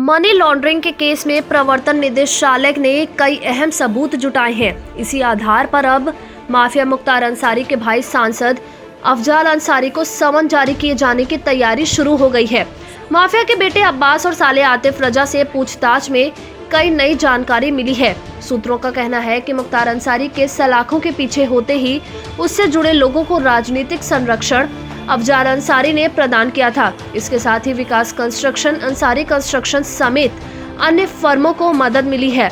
Money laundering के case में प्रवर्तन निदेशालय ने कई अहम सबूत जुटाए हैं। इसी आधार पर अब माफिया मुख्तार अंसारी के भाई सांसद अफजाल अंसारी को समन जारी किए जाने की तैयारी शुरू हो गई है। माफिया के बेटे अब्बास और साले आतिफ रजा से पूछताछ में कई नई जानकारी मिली है। सूत्रों का कहना है कि मुख्तार अंसारी के सलाखों के पीछे होते ही उससे जुड़े लोगों को राजनीतिक संरक्षण अफजाल अंसारी ने प्रदान किया था। इसके साथ ही विकास कंस्ट्रक्शन, अंसारी कंस्ट्रक्शन समेत अन्य फर्मों को मदद मिली है।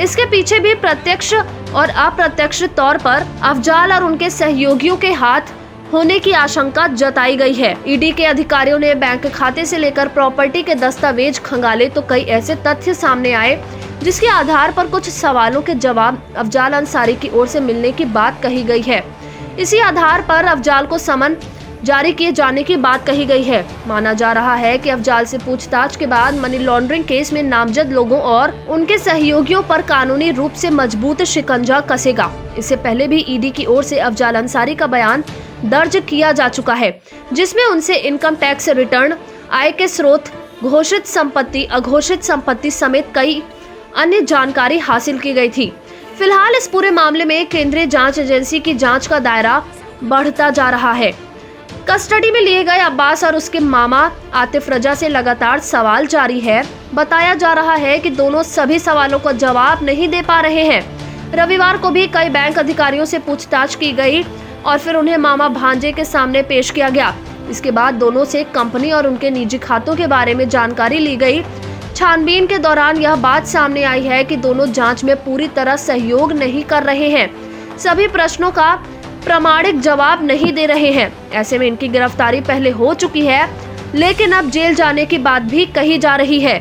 इसके पीछे भी प्रत्यक्ष और अप्रत्यक्ष तौर पर अफजाल और उनके सहयोगियों के हाथ होने की आशंका जताई गई है। ईडी के अधिकारियों ने बैंक खाते से लेकर प्रॉपर्टी के दस्तावेज खंगाले तो कई ऐसे तथ्य सामने आए जिसके आधार पर कुछ सवालों के जवाब अफजाल अंसारी की ओर से मिलने की बात कही गई है। इसी आधार पर अफजाल को समन जारी किए जाने की बात कही गई है। माना जा रहा है कि अफजाल से पूछताछ के बाद मनी लॉन्ड्रिंग केस में नामजद लोगों और उनके सहयोगियों पर कानूनी रूप से मजबूत शिकंजा कसेगा। इससे पहले भी ईडी की ओर से अफजाल अंसारी का बयान दर्ज किया जा चुका है, जिसमें उनसे इनकम टैक्स रिटर्न, आय के स्रोत, घोषित संपत्ति, अघोषित संपत्ति समेत कई अन्य जानकारी हासिल की गई थी। फिलहाल इस पूरे मामले में केंद्रीय जांच एजेंसी की जांच का दायरा बढ़ता जा रहा है। कस्टडी में लिए गए अब्बास और उसके मामा आतिफ रजा से लगातार सवाल जारी है। बताया जा रहा है कि दोनों सभी सवालों का जवाब नहीं दे पा रहे हैं। रविवार को भी कई बैंक अधिकारियों से पूछताछ की गई और फिर उन्हें मामा भांजे के सामने पेश किया गया। इसके बाद दोनों से कंपनी और उनके निजी खातों के बारे में जानकारी ली गई। छानबीन के दौरान यह बात सामने आई है कि दोनों जांच में पूरी तरह सहयोग नहीं कर रहे हैं, सभी प्रश्नों का प्रामाणिक जवाब नहीं दे रहे हैं। ऐसे में इनकी गिरफ्तारी पहले हो चुकी है, लेकिन अब जेल जाने की बात भी कही जा रही है।